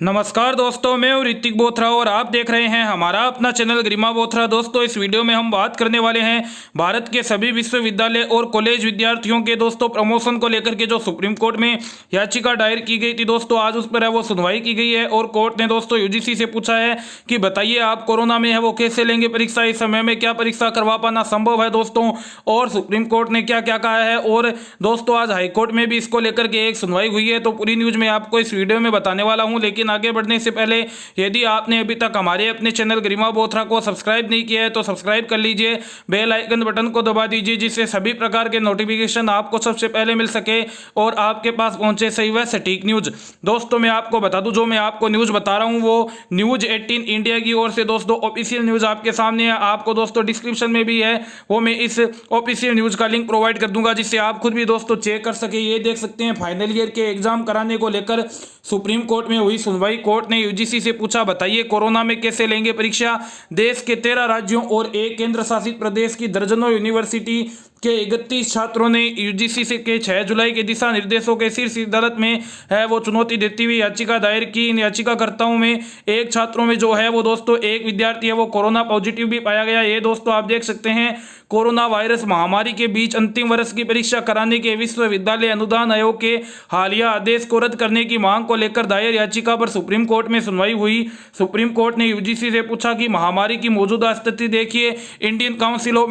नमस्कार दोस्तों, मैं हूं ऋतिक बोथरा और आप देख रहे हैं हमारा अपना चैनल गरिमा बोथरा। दोस्तों, इस वीडियो में हम बात करने वाले हैं भारत के सभी विश्वविद्यालय और कॉलेज विद्यार्थियों के दोस्तों प्रमोशन को लेकर के जो सुप्रीम कोर्ट में याचिका दायर की गई थी। दोस्तों, आज उस पर है वो सुनवाई की गई है और कोर्ट ने दोस्तों यूजीसी से पूछा है कि बताइए आप कोरोना में है वो कैसे लेंगे परीक्षा, इस समय में क्या परीक्षा करवा पाना संभव है दोस्तों, और सुप्रीम कोर्ट ने क्या क्या कहा है। और दोस्तों, आज हाईकोर्ट में भी इसको लेकर के एक सुनवाई हुई है, तो पूरी न्यूज मैं आपको इस वीडियो में बताने वाला हूँ। लेकिन आगे बढ़ने से पहले यदि आपने अभी तक हमारे अपने चैनल गरिमा बोथरा को सब्सक्राइब नहीं किया है तो सब्सक्राइब कर लीजिए, बेल आइकन बटन को दबा दीजिए, जिससे सभी प्रकार के नोटिफिकेशन आपको सबसे पहले मिल सके और आपके पास पहुंचे सही व सटीक न्यूज। दोस्तों, मैं आपको बता दूं, जो मैं आपको न्यूज बता रहा हूं वो न्यूज 18 इंडिया की ओर से दोस्तों ऑफिशियल न्यूज आपके सामने है। आपको दोस्तों डिस्क्रिप्शन में भी है वो मैं इस ऑफिशियल न्यूज का लिंक प्रोवाइड कर दूंगा, जिससे आप खुद भी दोस्तों चेक कर सके। ये देख सकते हैं, फाइनल ईयर के एग्जाम कराने को लेकर सुप्रीम कोर्ट में हुई सुनवाई। कोर्ट ने यूजीसी से पूछा, बताइए कोरोना में कैसे लेंगे परीक्षा। देश के 13 राज्यों और एक केंद्र शासित प्रदेश की दर्जनों यूनिवर्सिटी के 31 छात्रों ने यूजीसी से के 6 जुलाई के दिशा निर्देशों के शीर्ष अदालत में है वो चुनौती देती हुई याचिका दायर की। इन याचिकाकर्ताओं में एक छात्रों में जो है वो दोस्तों एक विद्यार्थी है वो कोरोना पॉजिटिव भी पाया गया। ये दोस्तों आप देख सकते हैं, कोरोना वायरस महामारी के बीच अंतिम वर्ष की परीक्षा कराने के विश्वविद्यालय अनुदान आयोग के हालिया आदेश को रद्द करने की मांग को लेकर दायर याचिका पर सुप्रीम कोर्ट में सुनवाई हुई। सुप्रीम कोर्ट ने यूजीसी से पूछा कि महामारी की मौजूदा स्थिति देखिए। Indian council of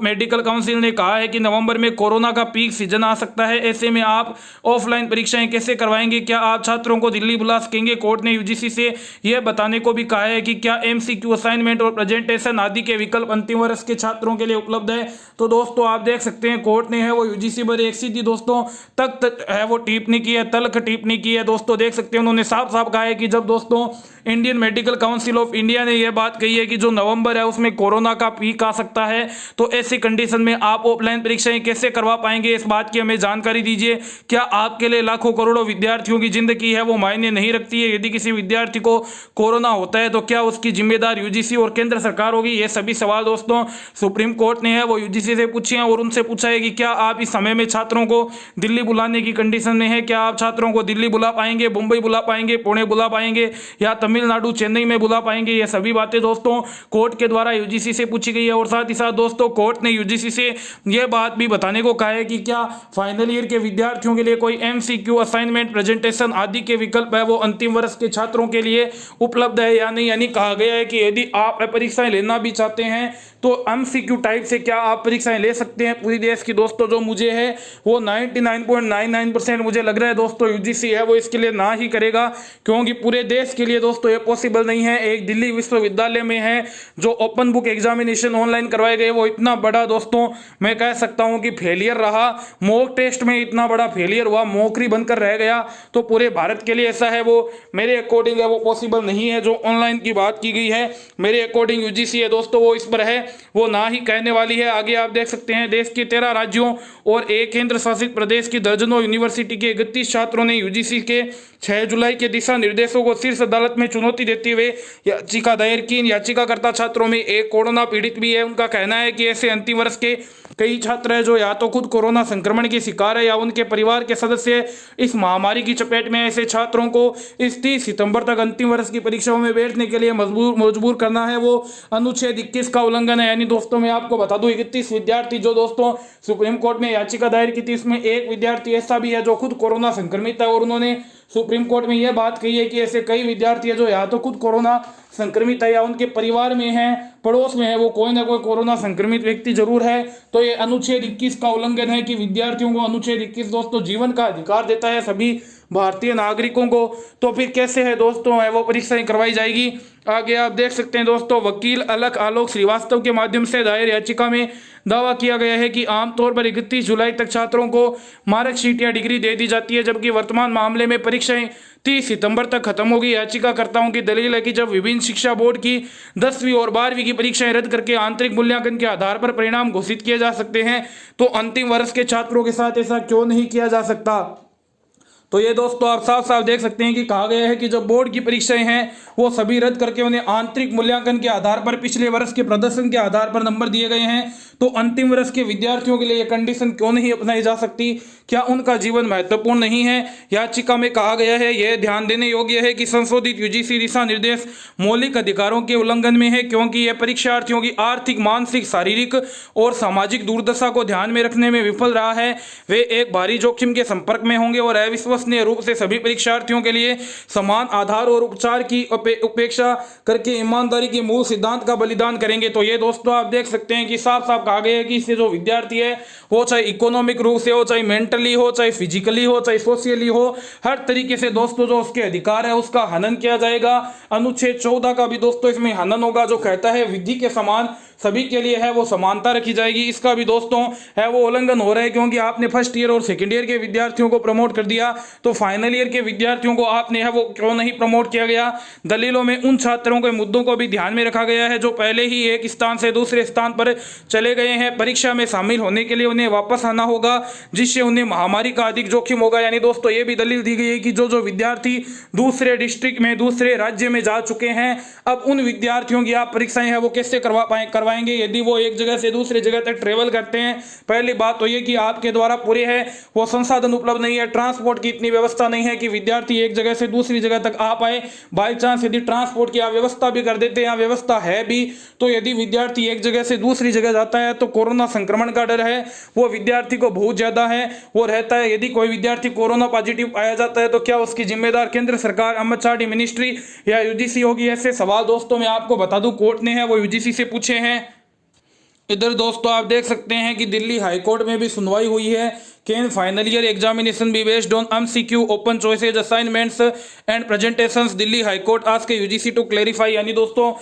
medical council ने कहा है कि नवंबर में कोरोना का पीक सीजन आ सकता है। ऐसे में आप ऑफलाइन परीक्षाएं कैसे करवाएंगे, क्या आप छात्रों को दिल्ली बुला सकेंगे। कोर्ट ने यूजीसी से यह बताने को भी कहा है कि क्या एमसीक्यू असाइनमेंट और प्रेजेंटेशन आदि के विकल्प अंतिम वर्ष के छात्रों के लिए उपलब्ध है। तो दोस्तों आप देख सकते हैं, कोर्ट ने है वो यूजीसी पर एक सीधी दोस्तों तक है वो टिप्पणी की है, तल्ख टिप्पणी की है। दोस्तों देख सकते हैं, उन्होंने साफ साफ कहा है कि जब दोस्तों Indian medical council of India ने यह बात कही है कि जो नवंबर है उसमें कोरोना का पीक आ सकता है, तो ऐसी कंडीशन में आप ऑफलाइन परीक्षाएं कैसे करवा पाएंगे, इस बात की हमें जानकारी दीजिए। क्या आपके लिए लाखों करोड़ों विद्यार्थियों की जिंदगी है वो मायने नहीं रखती है। यदि किसी विद्यार्थी को कोरोना होता है तो क्या उसकी जिम्मेदार यूजीसी और केंद्र सरकार होगी। ये सभी सवाल दोस्तों सुप्रीम कोर्ट ने है वो यूजीसी से पूछे हैं और उनसे पूछा है कि क्या आप इस समय में छात्रों को दिल्ली बुलाने की कंडीशन में है। क्या आप छात्रों को दिल्ली बुला पाएंगे, मुंबई बुला पाएंगे, पुणे बुला पाएंगे या तमिलनाडु चेन्नई में बुला पाएंगे। ये सभी बातें दोस्तों कोर्ट के द्वारा यूजीसी से पूछी गई है। और साथ ही साथ दोस्तों कोर्ट ने यूजीसी से यह बात भी बताने को कहा है कि क्या फाइनल ईयर के विद्यार्थियों के लिए कोई एमसीक्यू असाइनमेंट प्रेजेंटेशन आदि के विकल्प है वो अंतिम वर्ष के छात्रों के लिए उपलब्ध है या नहीं। यानी कहा गया है कि यदि आप परीक्षाएं लेना भी चाहते हैं तो एमसीक्यू टाइप से क्या आप परीक्षाएं ले सकते हैं पूरी देश की। दोस्तों जो मुझे है वो 99.99% मुझे लग रहा है दोस्तों यूजीसी है वो इसके लिए ना ही करेगा, क्योंकि पूरे देश के लिए दोस्तों ये पॉसिबल नहीं है। एक दिल्ली विश्वविद्यालय में है जो ओपन बुक एग्जामिनेशन ऑनलाइन करवाए गए, वो इतना बड़ा दोस्तों मैं कह सकता हूं कि फेलियर रहा। मॉक टेस्ट में इतना बड़ा फेलियर हुआ, मौकरी बनकर रह गया। तो पूरे भारत के लिए ऐसा है वो मेरे अकॉर्डिंग है वो पॉसिबल नहीं है। जो ऑनलाइन की बात की गई है मेरे अकॉर्डिंग यूजीसी है दोस्तों वो इस पर है वो ना ही कहने वाली है। आगे आप देख सकते हैं, देश के 13 राज्यों और एक केंद्र शासित प्रदेश की दर्जनों यूनिवर्सिटी के 31 छात्रों ने यूजीसी के 6 जुलाई के दिशा निर्देशों को शीर्ष अदालत में चुनौती देते हुए याचिका दायर की। इन याचिकाकर्ता छात्रों में एक कोरोना पीड़ित भी है। उनका कहना है कि ऐसे अंतिम वर्ष के कई छात्र हैं जो या तो खुद कोरोना संक्रमण के शिकार है या उनके परिवार के सदस्य इस महामारी की चपेट में। ऐसे छात्रों को इस 30 सितंबर तक अंतिम वर्ष की परीक्षाओं में बैठने के लिए मजबूर करना है वो अनुच्छेद 21 का उल्लंघन है। यानी दोस्तों मैं आपको बता दूं, 31 विद्यार्थी जो दोस्तों सुप्रीम कोर्ट में याचिका दायर की थी, इसमें एक विद्यार्थी ऐसा भी है जो खुद कोरोना संक्रमित है। और उन्होंने सुप्रीम कोर्ट में यह बात कही है कि ऐसे कई विद्यार्थी है जो या तो खुद कोरोना संक्रमित है या उनके परिवार में है, पड़ोस में है वो कोई ना कोई कोरोना संक्रमित व्यक्ति जरूर है। तो ये अनुच्छेद 21 का उल्लंघन है कि विद्यार्थियों को अनुच्छेद 21 दोस्तों जीवन का अधिकार देता है सभी भारतीय नागरिकों को। तो फिर कैसे है दोस्तों है वो परीक्षाएं करवाई जाएगी। आगे आप देख सकते हैं दोस्तों, वकील अलख आलोक श्रीवास्तव के माध्यम से दायर याचिका में दावा किया गया है कि आमतौर पर 31 जुलाई तक छात्रों को मार्कशीट या डिग्री दे दी जाती है, जबकि वर्तमान मामले में परीक्षाएं 30 सितंबर तक खत्म होगी। याचिकाकर्ताओं की दलील है कि जब विभिन्न शिक्षा बोर्ड की 10वीं और 12वीं की परीक्षाएं रद्द करके आंतरिक मूल्यांकन के आधार पर परिणाम घोषित किए जा सकते हैं, तो अंतिम वर्ष के छात्रों के साथ ऐसा क्यों नहीं किया जा सकता। तो ये दोस्तों आप साफ साफ देख सकते हैं कि कहा गया है कि जो बोर्ड की परीक्षाएं हैं वो सभी रद्द करके उन्हें आंतरिक मूल्यांकन के आधार पर पिछले वर्ष के प्रदर्शन के आधार पर नंबर दिए गए हैं। तो अंतिम वर्ष के विद्यार्थियों के लिए ये कंडीशन क्यों नहीं अपनाई जा सकती? क्या उनका जीवन महत्वपूर्ण नहीं है? याचिका में कहा गया है यह ध्यान देने योग्य है कि संशोधित यूजीसी दिशा निर्देश मौलिक अधिकारों के उल्लंघन में है, क्योंकि यह परीक्षार्थियों की आर्थिक, मानसिक, शारीरिक और सामाजिक दुर्दशा को ध्यान में रखने में विफल रहा है। वे एक भारी जोखिम के संपर्क में होंगे और अविश्वसनीय रूप से सभी परीक्षार्थियों के लिए समान आधार और उपचार की उपेक्षा करके ईमानदारी के मूल सिद्धांत का बलिदान करेंगे। तो ये दोस्तों आप देख सकते हैं कि साफ साफ कहा गया है कि इससे जो विद्यार्थी है वो चाहे इकोनॉमिक रूप से हो, चाहे मेंटली हो, चाहे फिजिकली हो, चाहे सोशली हो, हर तरीके से दोस्तों जो उसके अधिकार है उसका हनन किया जाएगा। अनुच्छेद 14 का भी दोस्तों इसमें हनन होगा, जो कहता है विधि के समान सभी के लिए है वो समानता रखी जाएगी। इसका भी दोस्तों है वो उल्लंघन हो रहा है, क्योंकि आपने फर्स्ट ईयर और सेकंड ईयर के विद्यार्थियों को प्रमोट कर दिया, तो फाइनल ईयर के विद्यार्थियों को आपने है वो क्यों नहीं प्रमोट किया गया? दलीलों में उन छात्रों के मुद्दों को भी ध्यान में रखा गया है जो पहले ही एक स्थान से दूसरे स्थान पर चले गए हैं। परीक्षा में शामिल होने के लिए उन्हें वापस आना होगा, जिससे उन्हें महामारी का अधिक जोखिम होगा। यानी दोस्तों ये भी दलील दी गई है कि जो विद्यार्थी दूसरे डिस्ट्रिक्ट में, दूसरे राज्य में जा चुके हैं, अब उन विद्यार्थियों की आप परीक्षाएं हैं वो कैसे करवाएंगे यदि वो एक जगह से दूसरी जगह तक ट्रेवल करते हैं? पहली बात तो ये कि आपके द्वारा पूरे है वो संसाधन उपलब्ध नहीं है, ट्रांसपोर्ट की इतनी व्यवस्था नहीं है कि विद्यार्थी एक जगह से दूसरी जगह तक आ पाए। बाई चांस यदि ट्रांसपोर्ट की आप व्यवस्था भी कर देते हैं, व्यवस्था है भी, तो यदि विद्यार्थी एक जगह से दूसरी जगह जाता है तो कोरोना संक्रमण का डर है वो विद्यार्थी को बहुत ज्यादा है, वो रहता है। यदि कोई विद्यार्थी कोरोना पॉजिटिव पाया जाता है तो क्या उसकी जिम्मेदार केंद्र सरकार, एमएचआरडी मिनिस्ट्री या यूजीसी होगी? ऐसे सवाल दोस्तों मैं आपको बता दूं कोर्ट ने है वो यूजीसी से पूछे हैं। इधर दोस्तों आप देख सकते हैं कि दिल्ली हाईकोर्ट में भी सुनवाई हुई है। Can final year examination be based on MCQ, open choices, assignments and presentations? Delhi high court आज के यूजीसी टू क्लैरिफाई। यानी दोस्तों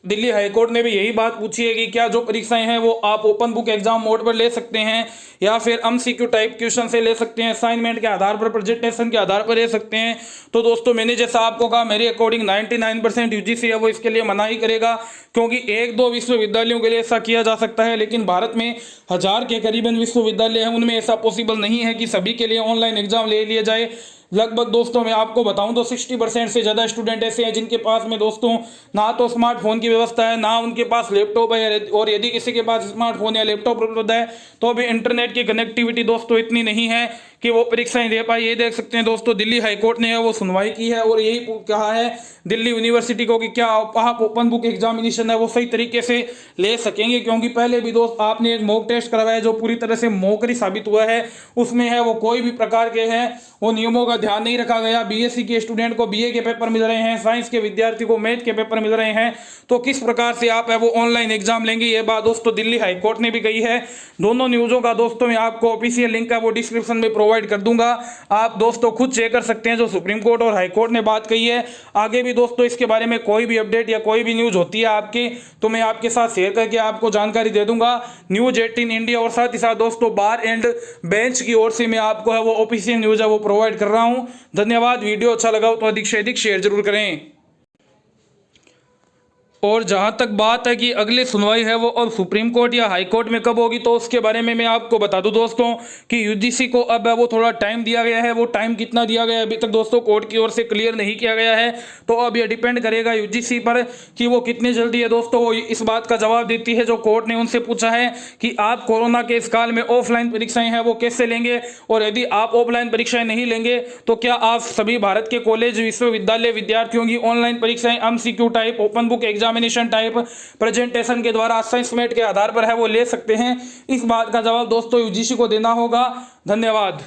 दिल्ली हाईकोर्ट ने भी यही बात पूछी है कि क्या जो परीक्षाएं हैं वो आप ओपन बुक एग्जाम मोड पर ले सकते हैं या फिर एमसीक्यू टाइप क्वेश्चन से ले सकते हैं, असाइनमेंट के आधार पर, प्रेजेंटेशन के आधार पर ले सकते हैं? तो दोस्तों मैंने जैसा आपको कहा, मेरे अकॉर्डिंग 99% यूजीसी है वो इसके लिए मना ही करेगा, क्योंकि एक दो विश्वविद्यालयों के लिए ऐसा किया जा सकता है, लेकिन भारत में 1000 के करीबन विश्वविद्यालय हैं, उनमें ऐसा पॉसिबल नहीं है कि सभी के लिए ऑनलाइन एग्जाम ले लिया जाए। लगभग दोस्तों मैं आपको बताऊं तो 60% से ज़्यादा स्टूडेंट ऐसे हैं जिनके पास में दोस्तों ना तो स्मार्टफोन की व्यवस्था है, ना उनके पास लैपटॉप है, और यदि किसी के पास स्मार्टफोन या लैपटॉप उपलब्ध है तो भी इंटरनेट की कनेक्टिविटी दोस्तों इतनी नहीं है कि वो परीक्षाएं दे पाए। ये देख सकते हैं दोस्तों दिल्ली हाईकोर्ट ने वो सुनवाई की है और यही कहा है दिल्ली यूनिवर्सिटी को कि क्या आप ओपन बुक एग्जामिनेशन है वो सही तरीके से ले सकेंगे, क्योंकि पहले भी दोस्त आपने एक मॉक टेस्ट करवाया जो पूरी तरह से मॉकरी साबित हुआ है, उसमें है वो कोई भी प्रकार के हैं वो नियमों का ध्यान नहीं रखा गया। बीएससी के स्टूडेंट को बीए के पेपर मिल रहे हैं, साइंस के विद्यार्थी को मैथ के पेपर मिल रहे हैं, तो किस प्रकार से आप है वो ऑनलाइन एग्जाम लेंगे? ये बात दोस्तों दिल्ली हाईकोर्ट ने भी कही है। दोनों न्यूज़ों का दोस्तों मैं आपको ऑफिशियल लिंक है वो डिस्क्रिप्शन में प्रोवाइड कर दूंगा, आप दोस्तों खुद चेक कर सकते हैं जो सुप्रीम कोर्ट और हाई कोर्ट ने बात कही है। आगे भी दोस्तों इसके बारे में कोई भी अपडेट या कोई भी न्यूज़ होती है आपकी तो मैं आपके साथ शेयर करके आपको जानकारी दे दूंगा न्यूज़ 18 इंडिया, और साथ ही साथ दोस्तों बार एंड बेंच की ओर से मैं आपको है वो ऑफिशियल न्यूज़ है वो प्रोवाइड कर रहा हूं। धन्यवाद। वीडियो अच्छा लगा हो तो अधिक से अधिक शेयर जरूर करें। और जहां तक बात है कि अगली सुनवाई है वो अब सुप्रीम कोर्ट या हाई कोर्ट में कब होगी, तो उसके बारे में मैं आपको बता दूं दोस्तों कि यूजीसी को अब वो थोड़ा टाइम दिया गया है। वो टाइम कितना दिया गया है अभी तक दोस्तों कोर्ट की ओर से क्लियर नहीं किया गया है, तो अब ये डिपेंड करेगा यूजीसी पर कि वो कितनी जल्दी है दोस्तों वो इस बात का जवाब देती है जो कोर्ट ने उनसे पूछा है कि आप कोरोना के इस काल में ऑफलाइन परीक्षाएं हैं वो कैसे लेंगे, और यदि आप ऑफलाइन परीक्षाएं नहीं लेंगे तो क्या आप सभी भारत के कॉलेज, विश्वविद्यालय विद्यार्थियों की ऑनलाइन परीक्षाएं MCQ type, open book examination type, presentation के द्वारा, असाइनमेंट के आधार पर है वो ले सकते हैं? इस बात का जवाब दोस्तों यूजीसी को देना होगा। धन्यवाद।